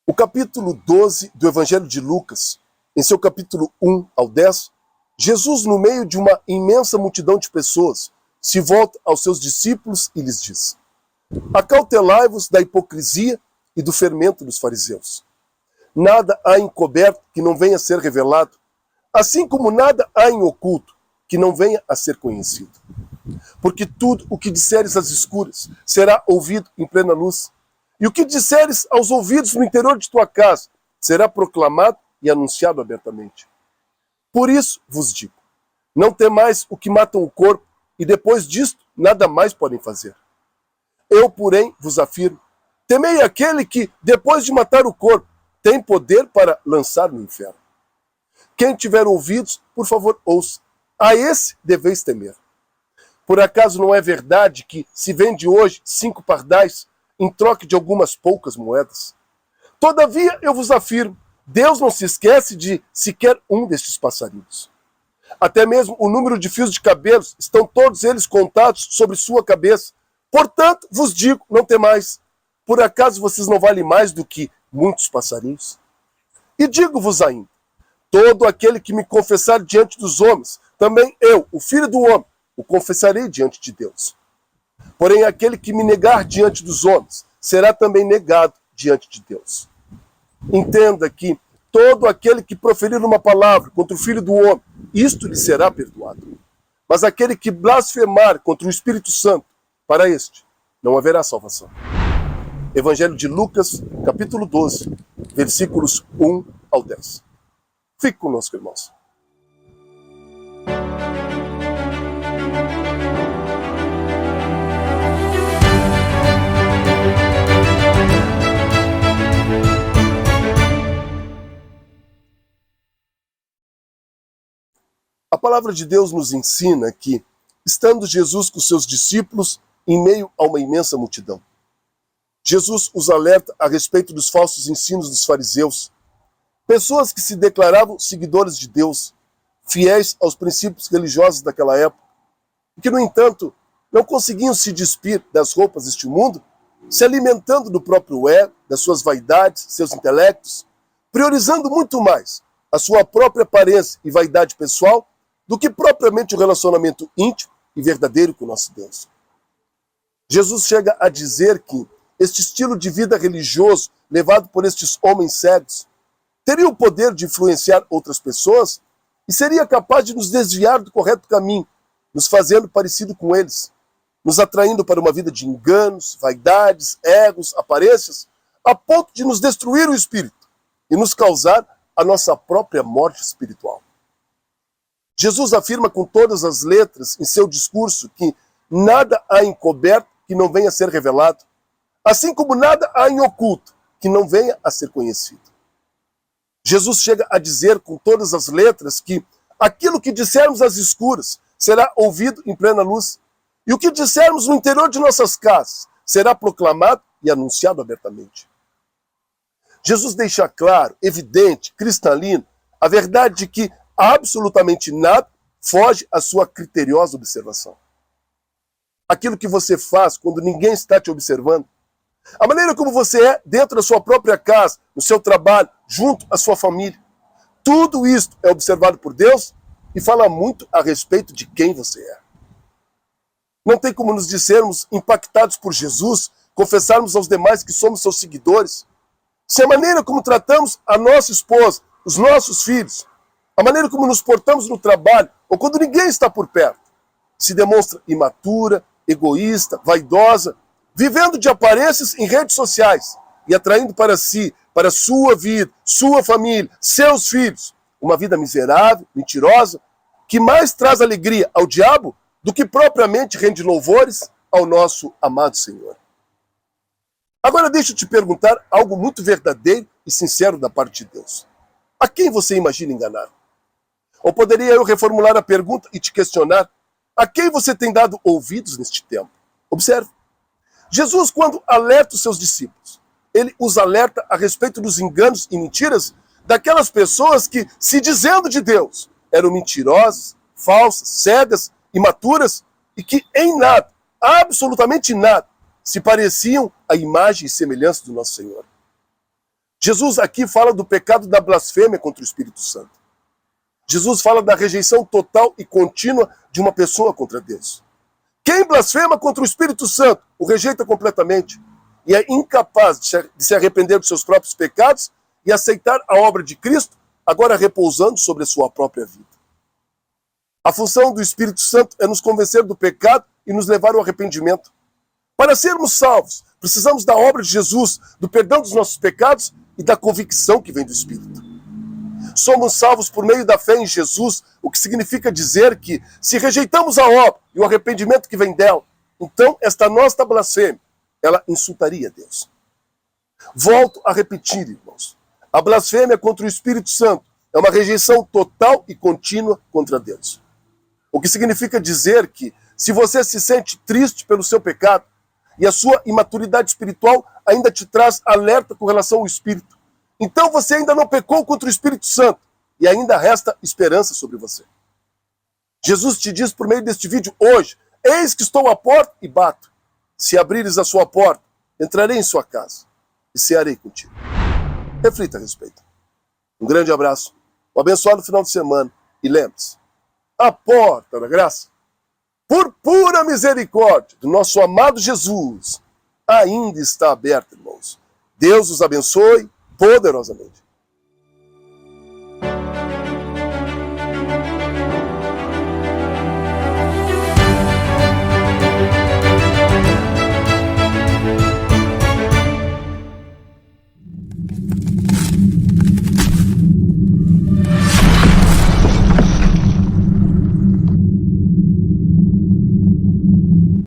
O capítulo 12 do Evangelho de Lucas, em seu capítulo 1 ao 10, Jesus, no meio de uma imensa multidão de pessoas, se volta aos seus discípulos e lhes diz: acautelai-vos da hipocrisia e do fermento dos fariseus. Nada há encoberto que não venha a ser revelado, assim como nada há em oculto que não venha a ser conhecido. Porque tudo o que disseres às escuras será ouvido em plena luz, e o que disseres aos ouvidos no interior de tua casa será proclamado e anunciado abertamente. Por isso vos digo, não temais o que matam o corpo, e depois disto nada mais podem fazer. Eu, porém, vos afirmo, temei aquele que, depois de matar o corpo, tem poder para lançar no inferno. Quem tiver ouvidos, por favor, ouça. A esse deveis temer. Por acaso não é verdade que se vende hoje 5 pardais em troca de algumas poucas moedas? Todavia, eu vos afirmo, Deus não se esquece de sequer um destes passarinhos. Até mesmo o número de fios de cabelos estão todos eles contados sobre sua cabeça. Portanto, vos digo, não temais. Por acaso vocês não valem mais do que muitos passarinhos? E digo-vos ainda, todo aquele que me confessar diante dos homens, também eu, o Filho do Homem, o confessarei diante de Deus. Porém, aquele que me negar diante dos homens, será também negado diante de Deus. Entenda que todo aquele que proferir uma palavra contra o Filho do Homem, isto lhe será perdoado. Mas aquele que blasfemar contra o Espírito Santo, para este não haverá salvação. Evangelho de Lucas, capítulo 12, versículos 1 ao 10. Fique conosco, irmãos. A palavra de Deus nos ensina que, estando Jesus com seus discípulos em meio a uma imensa multidão, Jesus os alerta a respeito dos falsos ensinos dos fariseus, pessoas que se declaravam seguidores de Deus, fiéis aos princípios religiosos daquela época, e que, no entanto, não conseguiam se despir das roupas deste mundo, se alimentando do próprio ego, das suas vaidades, seus intelectos, priorizando muito mais a sua própria aparência e vaidade pessoal do que propriamente o relacionamento íntimo e verdadeiro com o nosso Deus. Jesus chega a dizer que este estilo de vida religioso levado por estes homens cegos teria o poder de influenciar outras pessoas e seria capaz de nos desviar do correto caminho, nos fazendo parecido com eles, nos atraindo para uma vida de enganos, vaidades, egos, aparências, a ponto de nos destruir o espírito e nos causar a nossa própria morte espiritual. Jesus afirma com todas as letras em seu discurso que nada há encoberto que não venha a ser revelado, assim como nada há em oculto que não venha a ser conhecido. Jesus chega a dizer com todas as letras que aquilo que dissermos às escuras será ouvido em plena luz, e o que dissermos no interior de nossas casas será proclamado e anunciado abertamente. Jesus deixa claro, evidente, cristalino, a verdade de que absolutamente nada foge à sua criteriosa observação. Aquilo que você faz quando ninguém está te observando, a maneira como você é dentro da sua própria casa, no seu trabalho, junto à sua família, tudo isso é observado por Deus e fala muito a respeito de quem você é. Não tem como nos dissermos impactados por Jesus, confessarmos aos demais que somos seus seguidores, se a maneira como tratamos a nossa esposa, os nossos filhos, a maneira como nos portamos no trabalho ou quando ninguém está por perto, se demonstra imatura, egoísta, vaidosa, vivendo de aparências em redes sociais e atraindo para si, para sua vida, sua família, seus filhos, uma vida miserável, mentirosa, que mais traz alegria ao diabo do que propriamente rende louvores ao nosso amado Senhor. Agora deixa eu te perguntar algo muito verdadeiro e sincero da parte de Deus. A quem você imagina enganar? Ou poderia eu reformular a pergunta e te questionar, a quem você tem dado ouvidos neste tempo? Observe. Jesus, quando alerta os seus discípulos, ele os alerta a respeito dos enganos e mentiras daquelas pessoas que, se dizendo de Deus, eram mentirosas, falsas, cegas, imaturas e que em nada, absolutamente nada, se pareciam à imagem e semelhança do nosso Senhor. Jesus aqui fala do pecado da blasfêmia contra o Espírito Santo. Jesus fala da rejeição total e contínua de uma pessoa contra Deus. Quem blasfema contra o Espírito Santo o rejeita completamente e é incapaz de se arrepender dos seus próprios pecados e aceitar a obra de Cristo, agora repousando sobre a sua própria vida. A função do Espírito Santo é nos convencer do pecado e nos levar ao arrependimento. Para sermos salvos, precisamos da obra de Jesus, do perdão dos nossos pecados e da convicção que vem do Espírito. Somos salvos por meio da fé em Jesus, o que significa dizer que, se rejeitamos a obra e o arrependimento que vem dela, então esta nossa blasfêmia, ela insultaria Deus. Volto a repetir, irmãos. A blasfêmia contra o Espírito Santo é uma rejeição total e contínua contra Deus. O que significa dizer que, se você se sente triste pelo seu pecado e a sua imaturidade espiritual ainda te traz alerta com relação ao Espírito, então você ainda não pecou contra o Espírito Santo e ainda resta esperança sobre você. Jesus te diz por meio deste vídeo hoje: eis que estou à porta e bato. Se abrires a sua porta, entrarei em sua casa e cearei contigo. Reflita a respeito. Um grande abraço, um abençoado final de semana e lembre-se, a porta da graça, por pura misericórdia do nosso amado Jesus, ainda está aberta, irmãos. Deus os abençoe poderosamente.